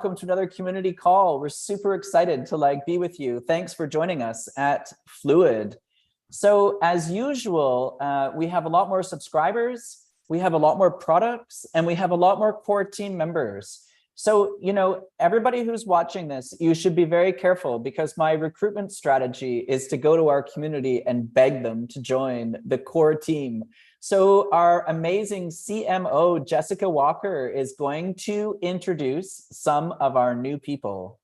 welcome to another community call. We're super excited to be with you. Thanks for joining us at Fluid. So as usual, we have a lot more subscribers, we have a lot more products, and we have a lot more core team members. So, everybody who's watching this, you should be very careful because my recruitment strategy is to go to our community and beg them to join the core team. So our amazing CMO, Jessica Walker, is going to introduce some of our new people.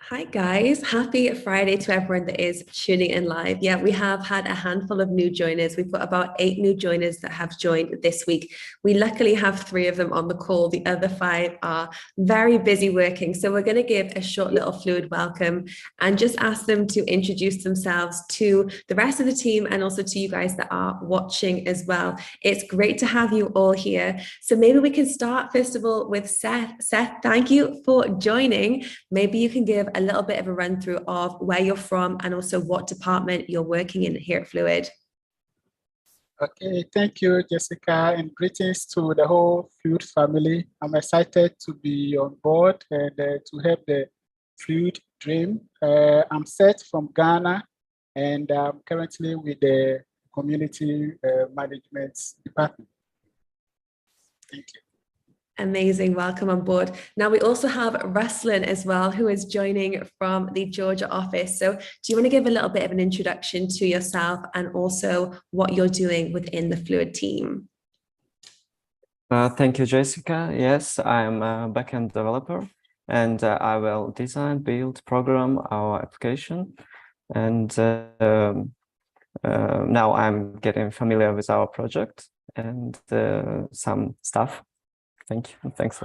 Hi guys, happy Friday to everyone that is tuning in live. Yeah, we have had a handful of new joiners. We've got about 8 new joiners that have joined this week. We luckily have 3 of them on the call. The other 5 are very busy working. So we're going to give a short little Fluid welcome and just ask them to introduce themselves to the rest of the team and also to you guys that are watching as well. It's great to have you all here. So maybe we can start first of all with Seth. Seth, thank you for joining. Maybe you can give a little bit of a run through of where you're from and also what department you're working in here at Fluid. Okay, thank you, Jessica, and greetings to the whole Fluid family. I'm excited to be on board and to help the Fluid dream. I'm Seth from Ghana, and I'm currently with the Community Management Department. Thank you. Amazing, welcome on board. Now we also have Ruslan as well, who is joining from the Georgia office. So do you want to give a little bit of an introduction to yourself and also what you're doing within the Fluid team? Thank you, Jessica. Yes, I'm a backend developer and I will design, build, program our application. And now I'm getting familiar with our project and some stuff. Thank you. Thanks.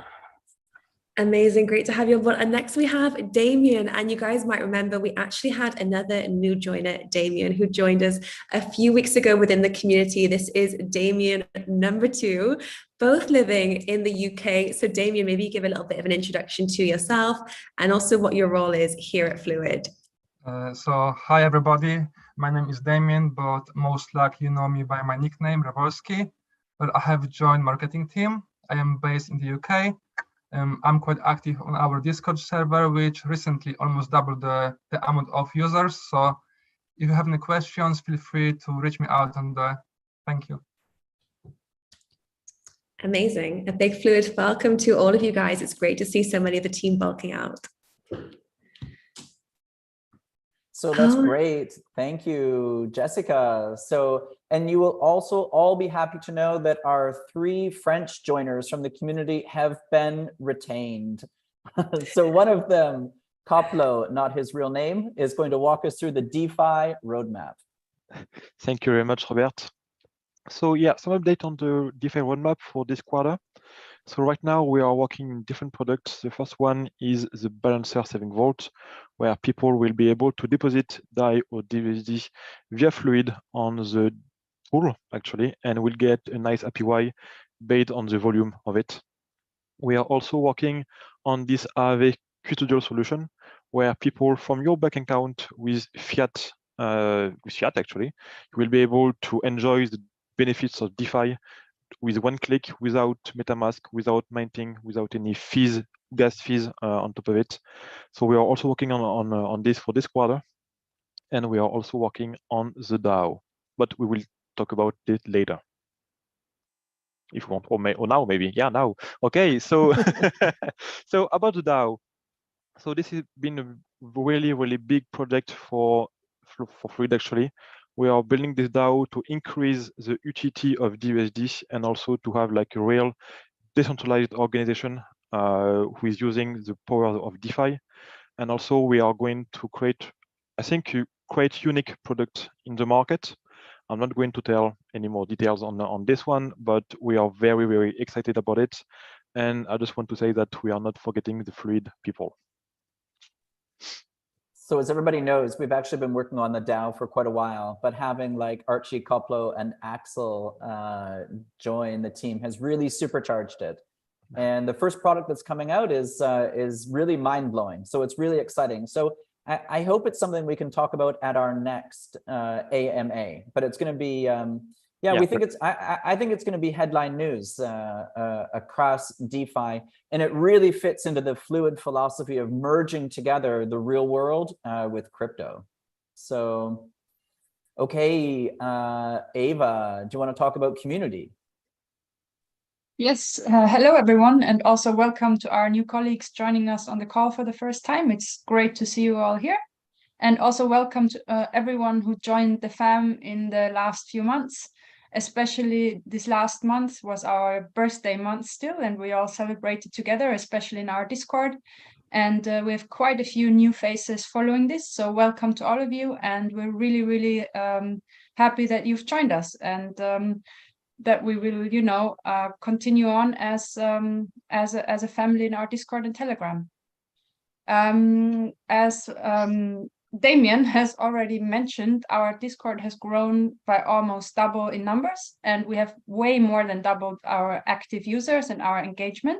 Amazing. Great to have you on board. And next we have Damien. And you guys might remember we actually had another new joiner, Damien, who joined us a few weeks ago within the community. This is Damien number 2, both living in the UK. So Damien, maybe you give a little bit of an introduction to yourself and also what your role is here at Fluid. So hi, everybody. My name is Damien, but most likely you know me by my nickname, Ravolski. Well, I have joined marketing team. I am based in the UK. I'm quite active on our Discord server, which recently almost doubled the amount of users. So if you have any questions, feel free to reach me out on there. Thank you. Amazing. A big Fluid welcome to all of you guys. It's great to see so many of the team bulking out. So that's great. Thank you, Jessica. And you will also all be happy to know that our 3 French joiners from the community have been retained. So one of them, Koplo, not his real name, is going to walk us through the DeFi roadmap. Thank you very much, Robert. So yeah, some update on the DeFi roadmap for this quarter. So right now we are working in different products. The first one is the Balancer Saving Vault, where people will be able to deposit DAI or DUSD via Fluid on the tool, actually, and will get a nice APY based on the volume of it. We are also working on this Aave custodial solution, where people from your bank account with fiat, actually, will be able to enjoy the benefits of DeFi with one click, without MetaMask, without minting, without any fees, gas fees on top of it. So we are also working on this for this quarter, and we are also working on the DAO, but we will talk about it later, if you want, or now maybe. Yeah, now. Okay, so so about the DAO. So this has been a really, really big project for Fluid actually. We are building this DAO to increase the utility of DUSD and also to have like a real decentralized organization who is using the power of DeFi. And also we are going to create, I think, quite unique product in the market. I'm not going to tell any more details on this one, but we are very, very excited about it. And I just want to say that we are not forgetting the Fluid people. So as everybody knows, we've actually been working on the DAO for quite a while, but having like Archie, Koplo, and Axel join the team has really supercharged it. And the first product that's coming out is really mind-blowing. So it's really exciting. So I hope it's something we can talk about at our next AMA, but it's going to be, Yeah, we think it's. I think it's going to be headline news across DeFi, and it really fits into the fluid philosophy of merging together the real world with crypto. So, okay, Ava, do you want to talk about community? Yes, hello everyone, and also welcome to our new colleagues joining us on the call for the first time. It's great to see you all here, and also welcome to everyone who joined the fam in the last few months. Especially this last month was our birthday month still, and we all celebrated together, especially in our Discord. And we have quite a few new faces following this, so welcome to all of you, and we're really, really happy that you've joined us, and that we will, you know, continue on as a family in our Discord and Telegram. As Damien has already mentioned, our Discord has grown by almost double in numbers, and we have way more than doubled our active users and our engagement.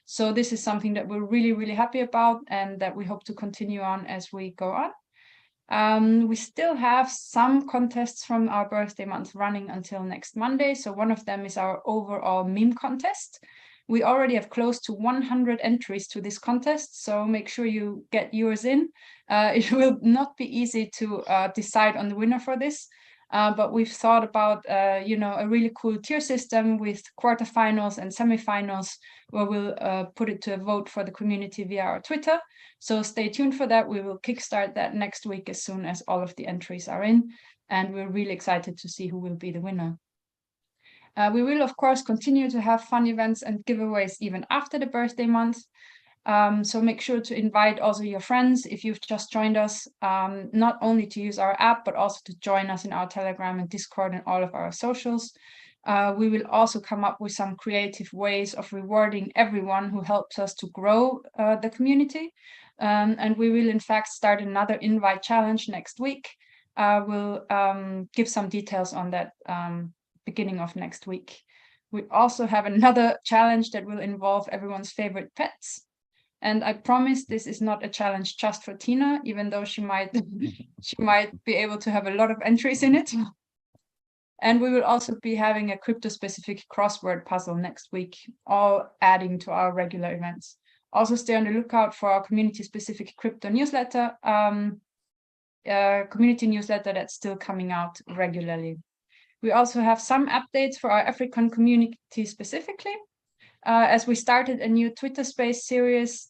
So this is something that we're really, really happy about, and that we hope to continue on as we go on. We still have some contests from our birthday month running until next Monday. So one of them is our overall meme contest. We already have close to 100 entries to this contest, so make sure you get yours in. It will not be easy to decide on the winner for this, but we've thought about you know, a really cool tier system with quarterfinals and semifinals, where we'll put it to a vote for the community via our Twitter. So stay tuned for that. We will kickstart that next week as soon as all of the entries are in, and we're really excited to see who will be the winner. We will, of course, continue to have fun events and giveaways even after the birthday month. So make sure to invite also your friends if you've just joined us, not only to use our app, but also to join us in our Telegram and Discord and all of our socials. We will also come up with some creative ways of rewarding everyone who helps us to grow the community. And we will, in fact, start another invite challenge next week. We'll give some details on that beginning of next week. We also have another challenge that will involve everyone's favorite pets. And I promise this is not a challenge just for Tina, even though she might be able to have a lot of entries in it. And we will also be having a crypto-specific crossword puzzle next week, all adding to our regular events. Also stay on the lookout for our community-specific crypto newsletter, community newsletter that's still coming out regularly. We also have some updates for our African community specifically, as we started a new Twitter space series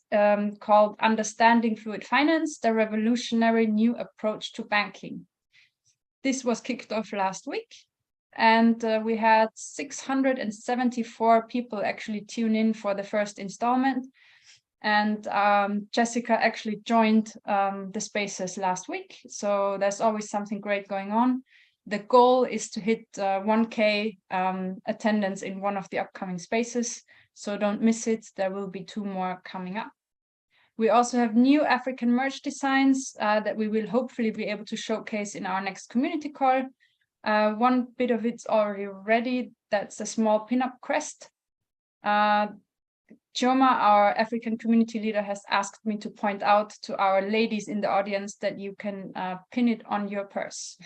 called Understanding Fluid Finance, the Revolutionary New Approach to Banking. This was kicked off last week, and we had 674 people actually tune in for the first installment. And Jessica actually joined the spaces last week, so there's always something great going on. The goal is to hit 1K attendance in one of the upcoming spaces, so don't miss it. There will be 2 more coming up. We also have new African merch designs that we will hopefully be able to showcase in our next community call. One bit of it's already ready. That's a small pinup crest. Chioma, our African community leader, has asked me to point out to our ladies in the audience that you can pin it on your purse.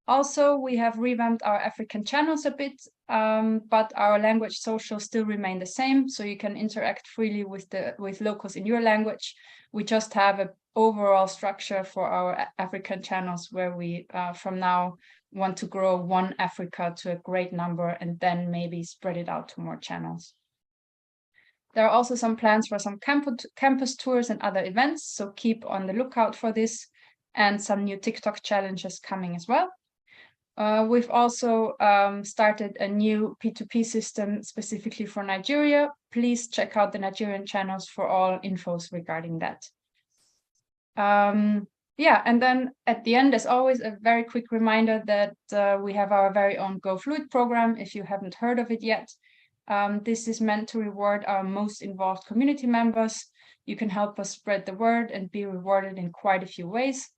Also, we have revamped our African channels a bit, but our language socials still remain the same, so you can interact freely with locals in your language. We just have an overall structure for our African channels where we, from now, want to grow one Africa to a great number and then maybe spread it out to more channels. There are also some plans for some campus tours and other events, so keep on the lookout for this, and some new TikTok challenges coming as well. We've also started a new P2P system specifically for Nigeria. Please check out the Nigerian channels for all infos regarding that. Yeah, and then at the end, as always, a very quick reminder that we have our very own Go Fluid program, if you haven't heard of it yet. This is meant to reward our most involved community members. You can help us spread the word and be rewarded in quite a few ways.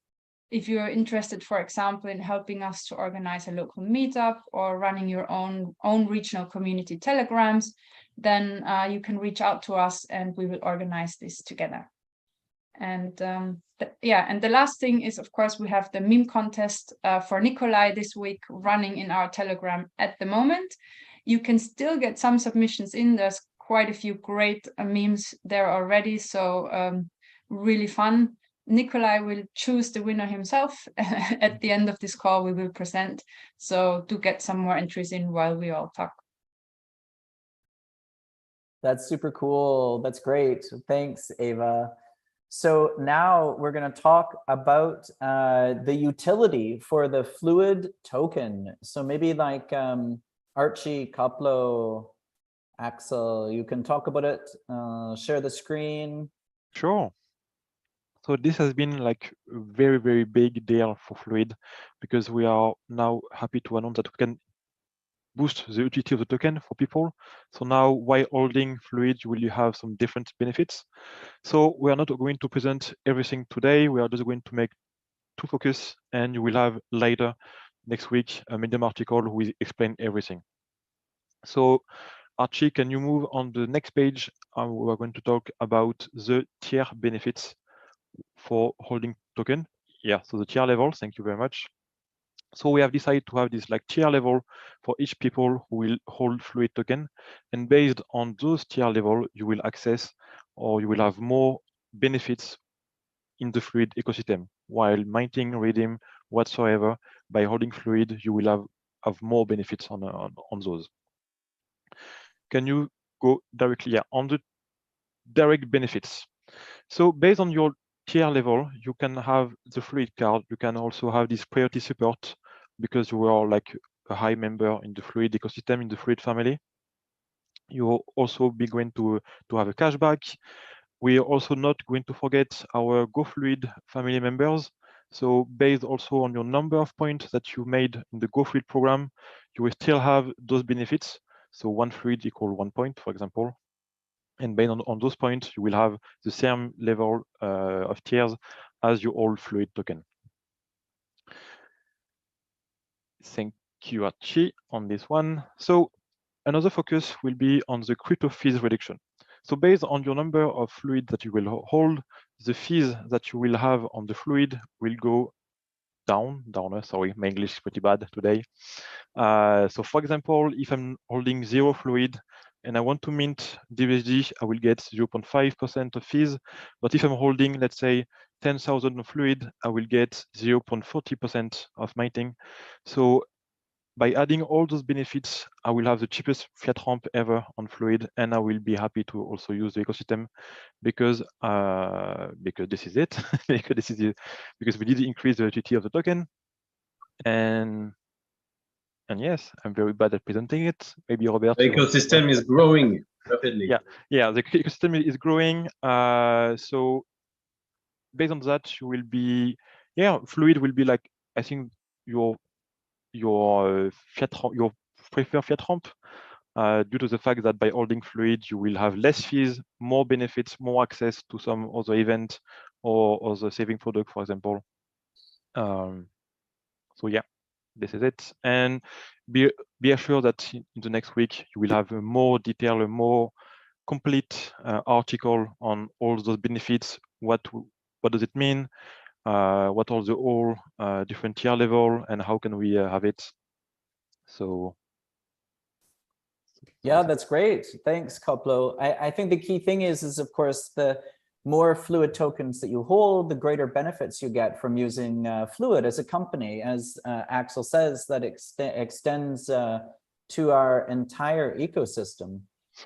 If you're interested, for example, in helping us to organize a local meetup or running your own regional community telegrams, then you can reach out to us and we will organize this together. And and the last thing is, of course, we have the meme contest for Nikolai this week running in our Telegram at the moment. You can still get some submissions in. There's quite a few great memes there already, so really fun. Nikolai will choose the winner himself. At the end of this call, we will present. So do get some more entries in while we all talk. That's super cool. That's great. Thanks, Eva. So now we're going to talk about the utility for the Fluid token. So maybe like Archie, Koplo, Axel, you can talk about it, share the screen. Sure. So this has been like a very, very big deal for Fluid, because we are now happy to announce that we can boost the utility of the token for people. So now, while holding Fluid, you will have some different benefits. So we are not going to present everything today. We are just going to make two focus, and you will have later next week a Medium article who will explain everything. So Archie, can you move on the next page? We are going to talk about the tier benefits for holding token. Yeah, so the tier level, thank you very much. So we have decided to have this like tier level for each people who will hold Fluid token. And based on those tier level, you will access, or you will have more benefits in the Fluid ecosystem. While minting, redeem, whatsoever, by holding Fluid, you will have more benefits on those. Can you go directly on the direct benefits? So based on your tier level, you can have the Fluid card. You can also have this priority support because you are like a high member in the Fluid ecosystem, in the Fluid family. You will also be going to have a cashback. We are also not going to forget our GoFluid family members. So based also on your number of points that you made in the GoFluid program, you will still have those benefits. So 1 Fluid equal 1 point, for example. And based on those points, you will have the same level of tiers as your old Fluid token. Thank you, Archie, on this one. So another focus will be on the crypto fees reduction. So based on your number of Fluid that you will hold, the fees that you will have on the Fluid will go downer, sorry, my English is pretty bad today. So for example, if I'm holding 0 Fluid and I want to mint DBSD, I will get 0.5% of fees. But if I'm holding, let's say, 10,000 Fluid, I will get 0.40% of minting. So by adding all those benefits, I will have the cheapest fiat ramp ever on Fluid, and I will be happy to also use the ecosystem because this is it, because we did increase the utility of the token, and yes, I'm very bad at presenting it. Maybe Robert. The ecosystem is growing rapidly. Yeah, the ecosystem is growing. So based on that, you will be, Fluid will be like, I think your preferred fiat ramp, due to the fact that by holding Fluid, you will have less fees, more benefits, more access to some other event or other saving product, for example. So yeah, this is it. And be assured that in the next week, you will have a more detailed, a more complete article on all those benefits. What does it mean? What are the all different tier level, and how can we have it? So yeah, that's great. Thanks, Koplo. I think the key thing is of course, the more Fluid tokens that you hold, the greater benefits you get from using Fluid as a company. As Axel says, that extends to our entire ecosystem.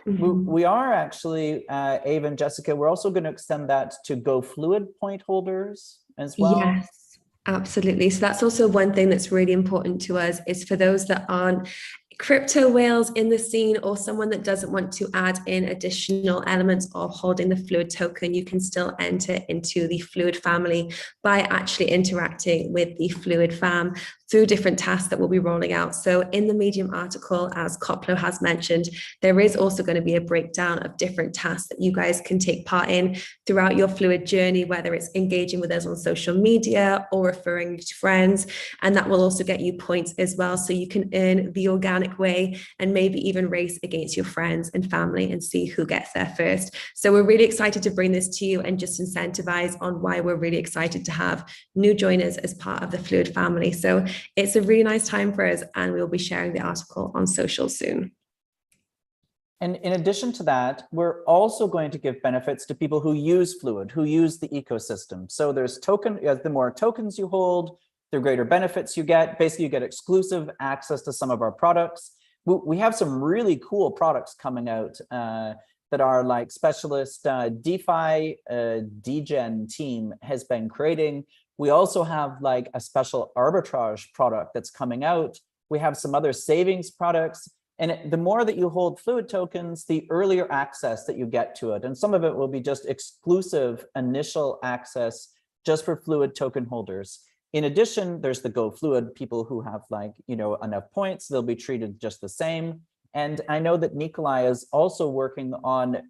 We are actually, Ava and Jessica, we're also going to extend that to GoFluid point holders as well. Yes, absolutely. So that's also one thing that's really important to us, is for those that aren't crypto whales in the scene, or someone that doesn't want to add in additional elements of holding the Fluid token, you can still enter into the Fluid family by actually interacting with the Fluid fam through different tasks that we'll be rolling out. So in the Medium article, as Koplo has mentioned, there is also going to be a breakdown of different tasks that you guys can take part in throughout your Fluid journey, whether it's engaging with us on social media or referring to friends. And that will also get you points as well, so you can earn the organic organic way, and maybe even race against your friends and family and see who gets there first. So we're really excited to bring this to you and just incentivize on why we're really excited to have new joiners as part of the Fluid family. So it's a really nice time for us, and we'll be sharing the article on social soon. And in addition to that, we're also going to give benefits to people who use Fluid, who use the ecosystem. So there's the more tokens you hold, the greater benefits you get. Basically, you get exclusive access to some of our products. We have some really cool products coming out that our like specialist DeFi degen team has been creating. We also have like a special arbitrage product that's coming out. We have some other savings products. And the more that you hold Fluid tokens, the earlier access that you get to it. And some of it will be just exclusive initial access just for Fluid token holders. In addition, there's the Go Fluid people who have like, enough points, they'll be treated just the same. And I know that Nikolai is also working on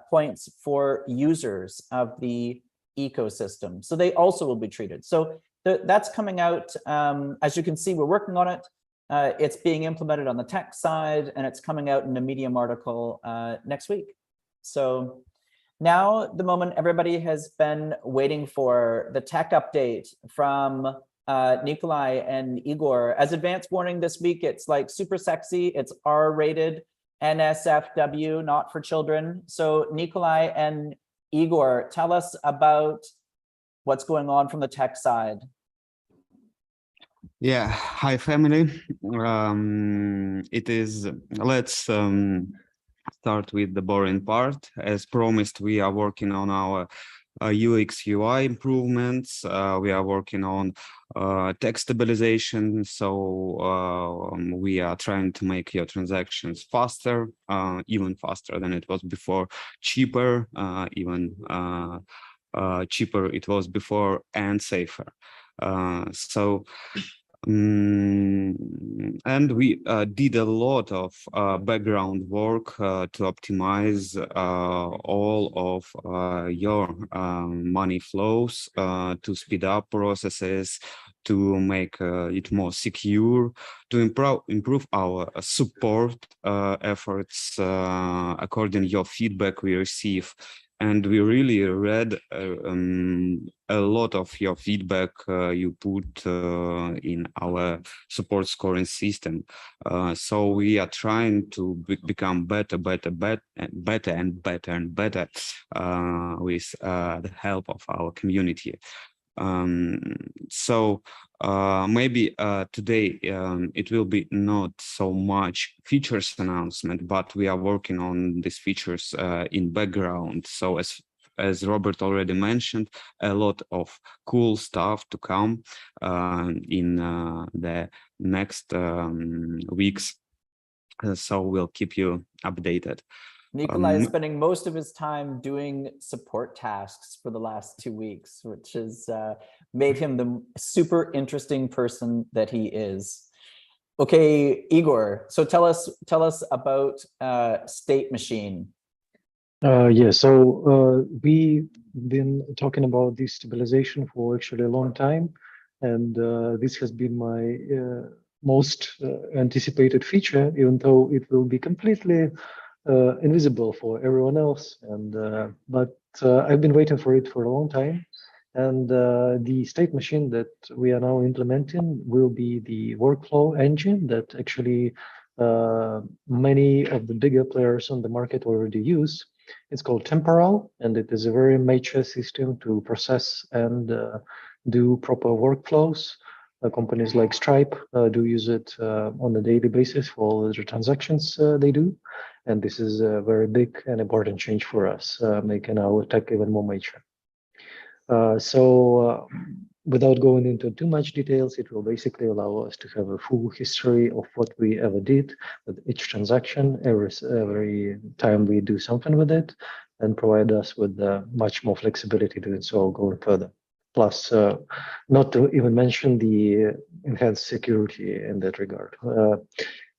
points for users of the ecosystem. So they also will be treated. So that's coming out. As you can see, we're working on it. It's being implemented on the tech side, and it's coming out in a Medium article next week. So now the moment everybody has been waiting for, the tech update from Nikolai and Igor. As advanced warning this week, it's like super sexy. It's R-rated, NSFW, not for children. So Nikolai and Igor, tell us about what's going on from the tech side. Yeah, hi family. Let's start with the boring part. As promised, we are working on our UX UI improvements. We are working on text stabilization. So we are trying to make your transactions faster, even faster than it was before, cheaper, even cheaper it was before, and safer. And we did a lot of background work to optimize all of your money flows, to speed up processes, to make it more secure, to improve our support efforts according to your feedback we receive. And we really read a lot of your feedback you put in our support scoring system. So we are trying to become better and better with the help of our community. Maybe today it will be not so much features announcement, but we are working on these features in background. So as Robert already mentioned, a lot of cool stuff to come in the next weeks. So we'll keep you updated. Nikolai is spending most of his time doing support tasks for the last 2 weeks, which has made him the super interesting person that he is. Okay, Igor, so tell us about State Machine. We've been talking about destabilization for actually a long time, and this has been my most anticipated feature, even though it will be completely invisible for everyone else. And but I've been waiting for it for a long time, and the State Machine that we are now implementing will be the workflow engine that actually many of the bigger players on the market already use. It's called Temporal, and it is a very mature system to process and do proper workflows. Companies like Stripe do use it on a daily basis for all the transactions they do. And this is a very big and important change for us, making our tech even more mature. Without going into too much details, it will basically allow us to have a full history of what we ever did with each transaction, every time we do something with it, and provide us with much more flexibility doing so going further. Plus, not to even mention the enhanced security in that regard.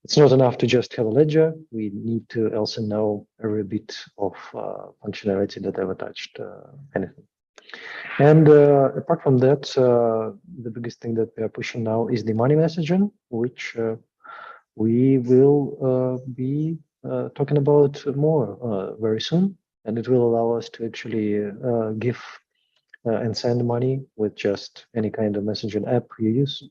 It's not enough to just have a ledger. We need to also know every bit of functionality that ever touched anything. And apart from that, the biggest thing that we are pushing now is the money messaging, which we will be talking about more very soon, and it will allow us to actually give and send money with just any kind of messaging app you use.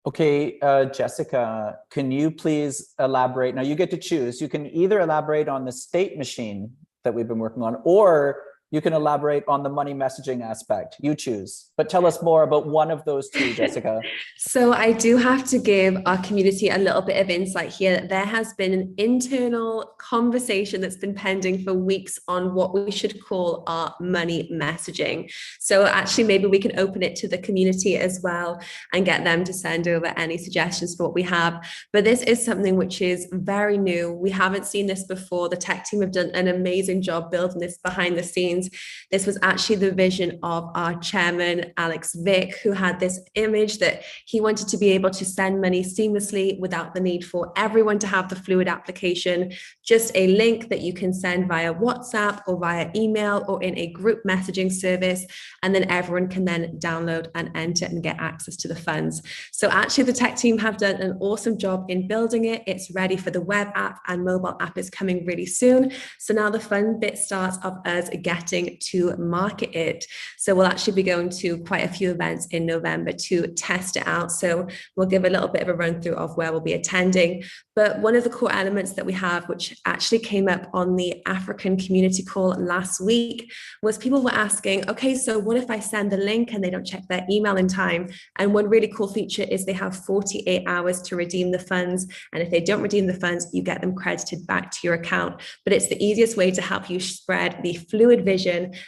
Okay, Jessica, can you please elaborate? Now you get to choose. You can either elaborate on the state machine that we've been working on, or you can elaborate on the money messaging aspect. You choose, but tell us more about one of those two, Jessica. So I do have to give our community a little bit of insight here. There has been an internal conversation that's been pending for weeks on what we should call our money messaging. So actually, maybe we can open it to the community as well and get them to send over any suggestions for what we have. But this is something which is very new. We haven't seen this before. The tech team have done an amazing job building this behind the scenes. This was actually the vision of our chairman, Alex Vick, who had this image that he wanted to be able to send money seamlessly without the need for everyone to have the Fluid application, just a link that you can send via WhatsApp or via email or in a group messaging service, and then everyone can then download and enter and get access to the funds. So actually the tech team have done an awesome job in building it. It's ready for the web app, and mobile app is coming really soon. So now the fun bit starts of us getting to market it. So we'll actually be going to quite a few events in November to test it out. So we'll give a little bit of a run through of where we'll be attending. But one of the core elements that we have, which actually came up on the African community call last week, was people were asking, okay, so what if I send the link and they don't check their email in time? And one really cool feature is they have 48 hours to redeem the funds. And if they don't redeem the funds, you get them credited back to your account. But it's the easiest way to help you spread the Fluid vision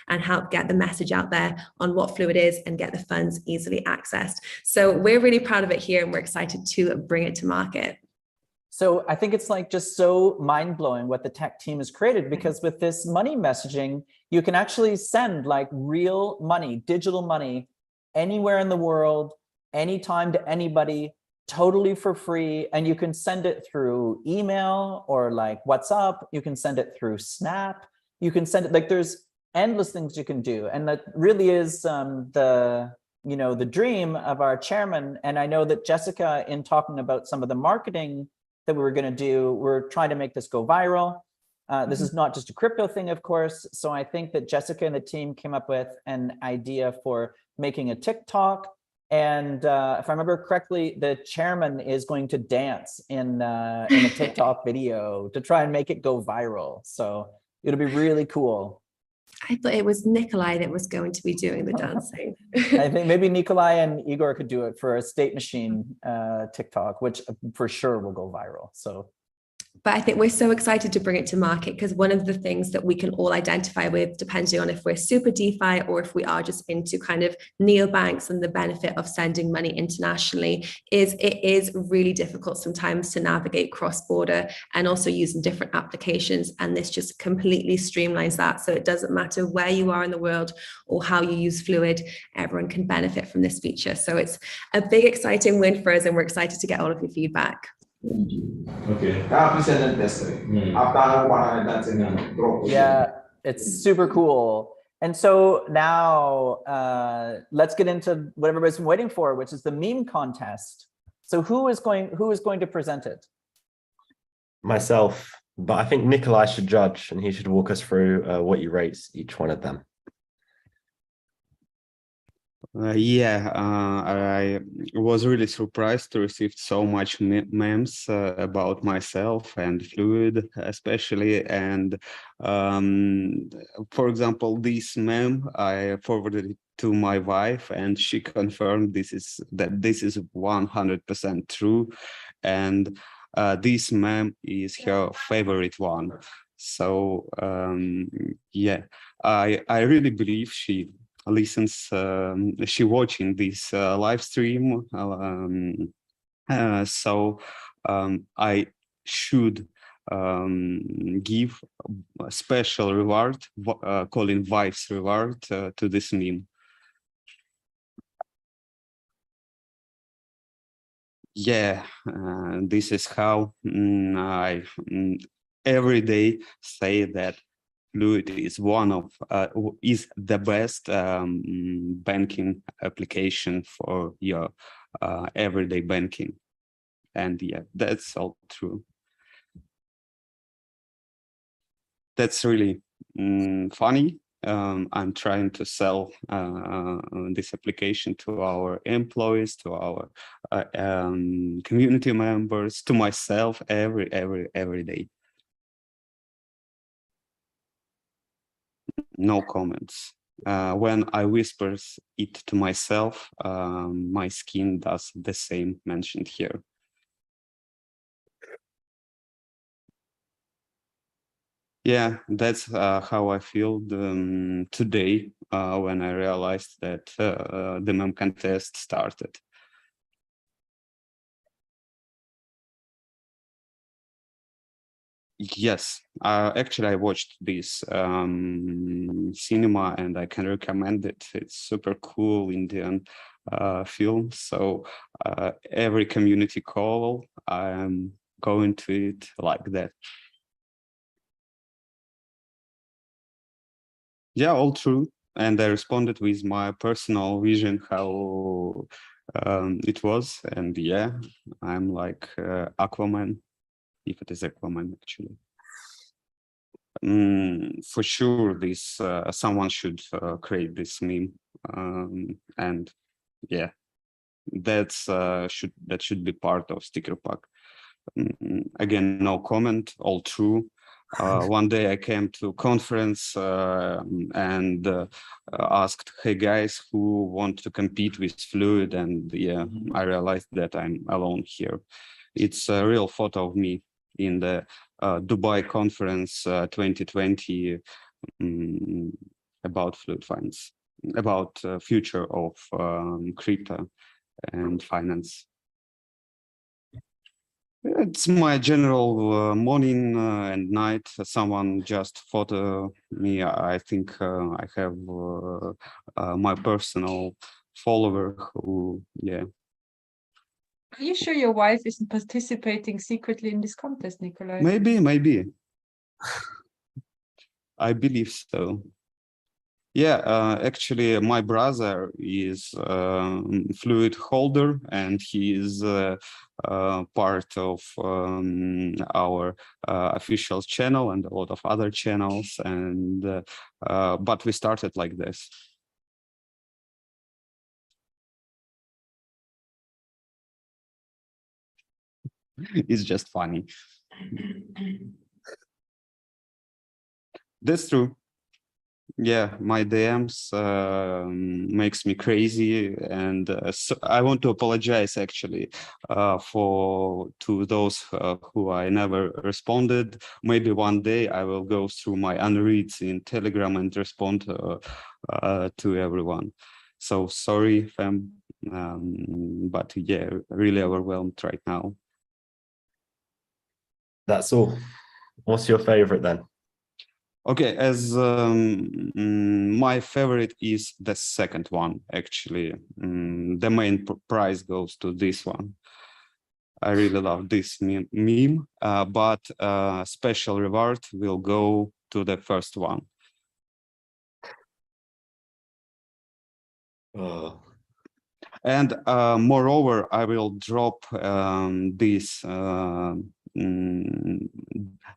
and help get the message out there on what Fluid is and get the funds easily accessed. So we're really proud of it here, and we're excited to bring it to market. So I think it's like just so mind-blowing what the tech team has created, because with this money messaging, you can actually send like real money, digital money, anywhere in the world, anytime to anybody, totally for free. And you can send it through email or like WhatsApp. You can send it through Snap. You can send it, like there's endless things you can do. And that really is the dream of our chairman. And I know that Jessica, in talking about some of the marketing that we were going to do, we're trying to make this go viral. This is not just a crypto thing, of course. So I think that Jessica and the team came up with an idea for making a TikTok. And if I remember correctly, the chairman is going to dance in a TikTok video to try and make it go viral. So it'll be really cool. I thought it was Nikolai that was going to be doing the dancing. I think maybe Nikolai and Igor could do it for a state machine TikTok, which for sure will go viral. So. But I think we're so excited to bring it to market, because one of the things that we can all identify with, depending on if we're super DeFi or if we are just into kind of neobanks and the benefit of sending money internationally, is it is really difficult sometimes to navigate cross-border and also using different applications. And this just completely streamlines that. So it doesn't matter where you are in the world or how you use Fluid, everyone can benefit from this feature. So it's a big, exciting win for us, and we're excited to get all of your feedback. Okay. Yeah, it's super cool. And so now let's get into what everybody's been waiting for, which is the meme contest. So who is going to present it? Myself, but I think Nikolai should judge, and he should walk us through what you rate each one of them. I was really surprised to receive so much memes about myself and Fluid, especially. And for example, this meme, I forwarded it to my wife, and she confirmed this is 100% true. And this meme is her favorite one. So yeah, I really believe she listens, she watching this live stream, so I should give a special reward, calling wife's reward, to this meme. Yeah, this is how I every day say that Fluid is is the best banking application for your everyday banking. And yeah, that's all true. That's really funny. I'm trying to sell this application to our employees, to our community members, to myself every day. No comments. When I whisper it to myself, my skin does the same mentioned here. Yeah, that's how I feel today when I realized that the meme contest started. Yes, actually, I watched this cinema and I can recommend it. It's super cool Indian film. So every community call, I'm going to it like that. Yeah, all true. And I responded with my personal vision, how it was. And yeah, I'm like Aquaman, if it is Aquaman, actually. For sure, this someone should create this meme. And yeah, that should be part of sticker pack. Again, no comment, all true. One day I came to a conference and asked, hey guys, who want to compete with Fluid? And yeah, I realized that I'm alone here. It's a real photo of me in the Dubai conference 2020 about Fluid Finance, about future of crypto and finance. It's my general morning and night. Someone just photo me. I think I have my personal follower who, yeah. Are you sure your wife isn't participating secretly in this contest, Nikolai? Maybe. I believe so. Yeah, actually, my brother is Fluid holder, and he is part of our official channel and a lot of other channels. And but we started like this. It's just funny. That's true. Yeah, my DMs makes me crazy, and so I want to apologize actually to those who I never responded. Maybe one day I will go through my unreads in Telegram and respond to everyone. So sorry, fam, but yeah, really overwhelmed right now. That's all. What's your favorite then? Okay, as my favorite is the second one, actually. The main prize goes to this one. I really love this meme, but special reward will go to the first one. Oh. And moreover, I will drop this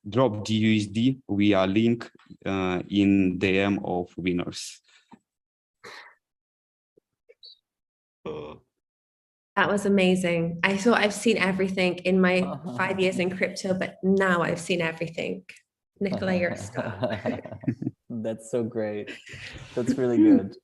drop the USD via link in DM of winners. That was amazing. I thought I've seen everything in my 5 years in crypto, but now I've seen everything. Nikolai, you're a star. That's so great. That's really good.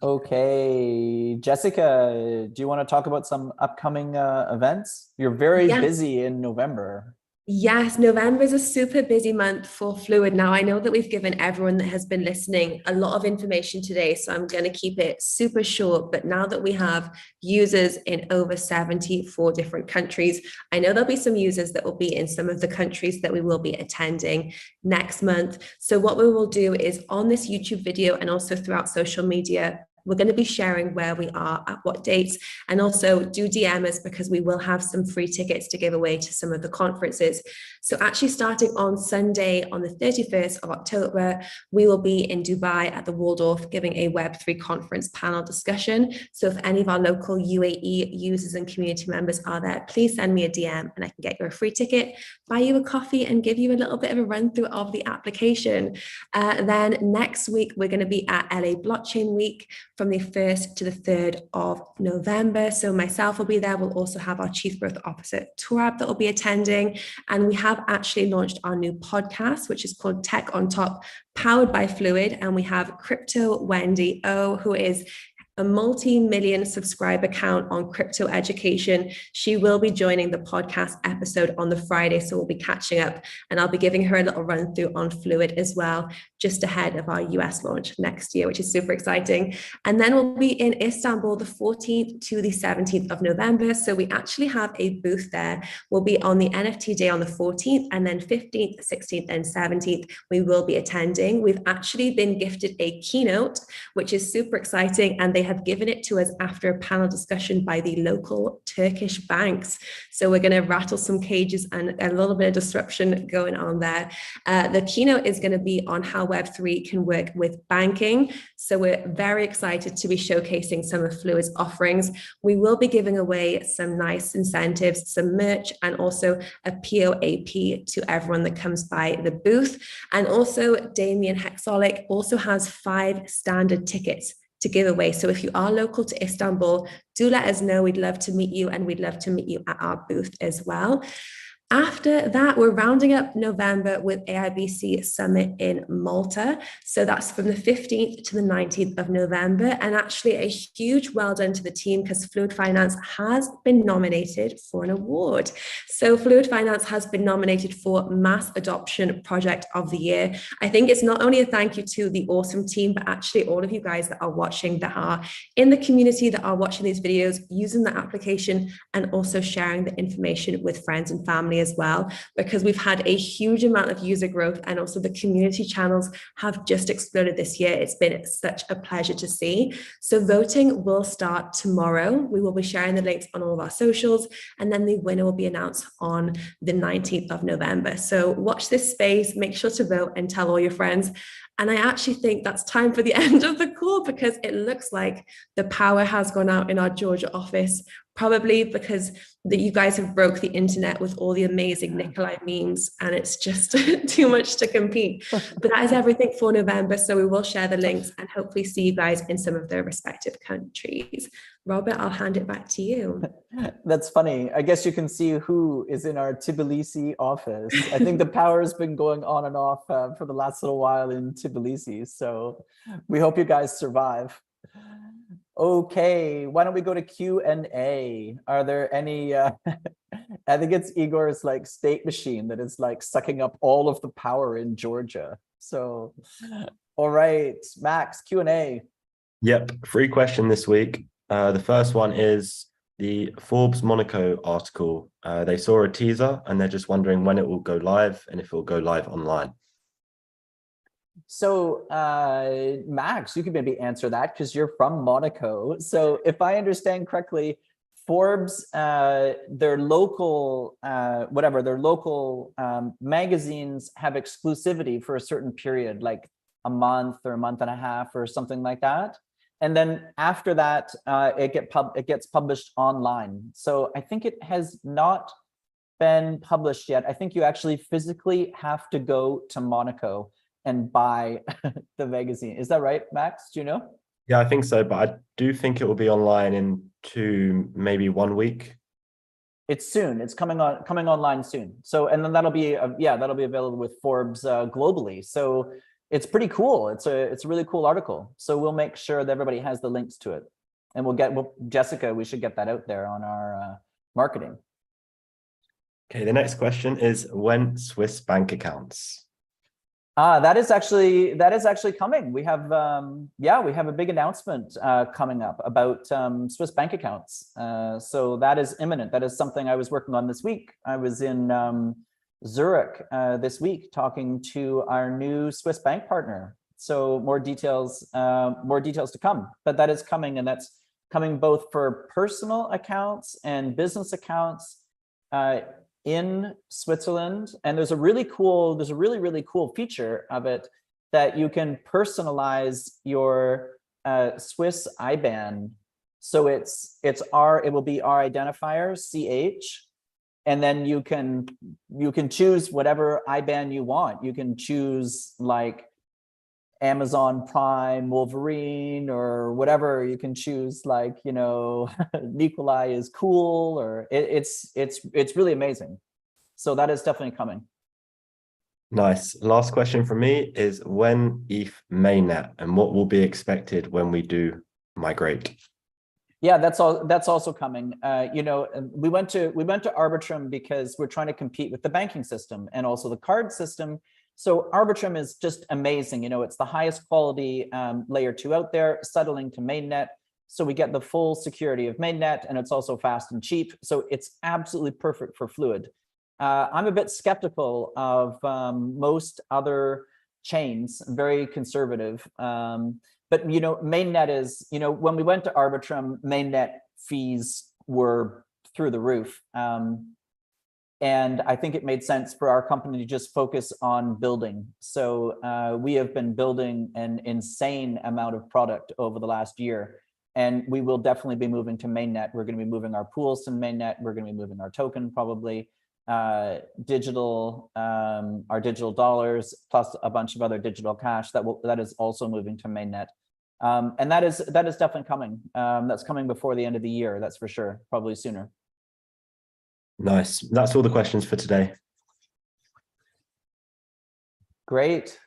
Okay, Jessica, do you want to talk about some upcoming events? You're very busy in November. Yes, November is a super busy month for Fluid. Now, I know that we've given everyone that has been listening a lot of information today, so I'm going to keep it super short. But now that we have users in over 74 different countries, I know there'll be some users that will be in some of the countries that we will be attending next month. So what we will do is on this YouTube video and also throughout social media, We're going to be sharing where we are at what dates, and also do DM us because we will have some free tickets to give away to some of the conferences. So actually starting on Sunday on the 31st of October, we will be in Dubai at the Waldorf giving a Web3 conference panel discussion. So if any of our local UAE users and community members are there, please send me a DM and I can get you a free ticket, buy you a coffee and give you a little bit of a run through of the application. Then next week, we're going to be at LA Blockchain Week from the 1st to the 3rd of November. So myself will be there. We'll also have our Chief Growth Officer, Turab, that will be attending. And we have actually launched our new podcast, which is called Tech on Top, powered by Fluid. And we have Crypto Wendy O, who is a multi-million subscriber count on crypto education. She will be joining the podcast episode on the Friday, so we'll be catching up, and I'll be giving her a little run through on Fluid as well, just ahead of our US launch next year, which is super exciting. And then we'll be in Istanbul the 14th to the 17th of November. So we actually have a booth there. We'll be on the NFT day on the 14th, and then 15th, 16th, and 17th, we will be attending. We've actually been gifted a keynote, which is super exciting, and they have given it to us after a panel discussion by the local Turkish banks. So we're going to rattle some cages and a little bit of disruption going on there. The keynote is going to be on how Web3 can work with banking. So we're very excited to be showcasing some of Fluid's offerings. We will be giving away some nice incentives, some merch, and also a POAP to everyone that comes by the booth. And also Damien Hexolic also has 5 standard tickets to give away. So if you are local to Istanbul, do let us know. We'd love to meet you, and we'd love to meet you at our booth as well. After that, we're rounding up November with AIBC Summit in Malta. So that's from the 15th to the 19th of November. And actually a huge well done to the team, because Fluid Finance has been nominated for an award. So Fluid Finance has been nominated for Mass Adoption Project of the Year. I think it's not only a thank you to the awesome team, but actually all of you guys that are watching, that are in the community, that are watching these videos, using the application, and also sharing the information with friends and family as well, because we've had a huge amount of user growth, and also the community channels have just exploded this year. It's been such a pleasure to see. So voting will start tomorrow. We will be sharing the links on all of our socials, and then the winner will be announced on the 19th of November. So watch this space, make sure to vote and tell all your friends. And I actually think that's time for the end of the call, because it looks like the power has gone out in our Georgia office, probably because you guys have broke the internet with all the amazing Nikolai memes, and it's just too much to compete. But that is everything for November. So we will share the links and hopefully see you guys in some of their respective countries. Robert, I'll hand it back to you. That's funny. I guess you can see who is in our Tbilisi office. I think the power has been going on and off for the last little while in Tbilisi. So we hope you guys survive. Okay, why don't we go to Q&A? Are there any, I think it's Igor's like state machine that is like sucking up all of the power in Georgia. So, all right, Max, Q&A. Yep, free question this week. The first one is the Forbes Monaco article. They saw a teaser and they're just wondering when it will go live and if it will go live online. So Max, you can maybe answer that because you're from Monaco. So if I understand correctly, Forbes, their local, their local magazines have exclusivity for a certain period, like a month or a month and a half or something like that. And then after that, it gets published online. So I think it has not been published yet. I think you actually physically have to go to Monaco and buy the magazine. Is that right, Max? Do you know? Yeah, I think so, but I do think it will be online in maybe 1 week. It's soon. It's coming online soon. So, and then that'll be available with Forbes globally. So it's pretty cool. It's a really cool article. So we'll make sure that everybody has the links to it, and Jessica, we should get that out there on our marketing. Okay, the next question is when Swiss bank accounts? That is actually coming. We have a big announcement coming up about Swiss bank accounts. So that is imminent. That is something I was working on this week. I was in Zurich this week talking to our new Swiss bank partner. So more details to come, but that is coming, and that's coming both for personal accounts and business accounts in Switzerland. And there's a really cool feature of it that you can personalize your Swiss IBAN. So it will be our identifier, CH, and then you can choose whatever IBAN you want. You can choose like Amazon Prime, Wolverine, or whatever. You can choose like, you know, Nikolai is cool, or it's really amazing. So that is definitely coming. Nice. Last question from me is when ETH mainnet, and what will be expected when we do migrate? Yeah, that's also coming. You know, we went to Arbitrum because we're trying to compete with the banking system and also the card system. So Arbitrum is just amazing. You know, it's the highest quality layer 2 out there, settling to mainnet. So we get the full security of mainnet, and it's also fast and cheap. So it's absolutely perfect for Fluid. I'm a bit skeptical of most other chains, very conservative. But, you know, mainnet is, you know, when we went to Arbitrum, mainnet fees were through the roof. And I think it made sense for our company to just focus on building. So we have been building an insane amount of product over the last year. And we will definitely be moving to mainnet. We're going to be moving our pools to mainnet. We're going to be moving our token probably. Our digital dollars, plus a bunch of other digital cash that is also moving to mainnet. And that is definitely coming. That's coming before the end of the year, that's for sure, probably sooner. Nice. That's all the questions for today. Great.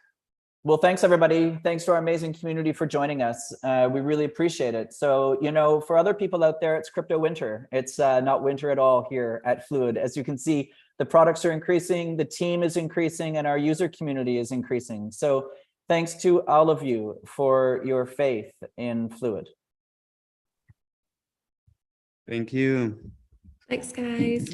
Well, thanks everybody. Thanks to our amazing community for joining us. We really appreciate it. So, you know, for other people out there, it's crypto winter. It's not winter at all here at Fluid. As you can see, the products are increasing, the team is increasing, and our user community is increasing. So thanks to all of you for your faith in Fluid. Thank you. Thanks, guys.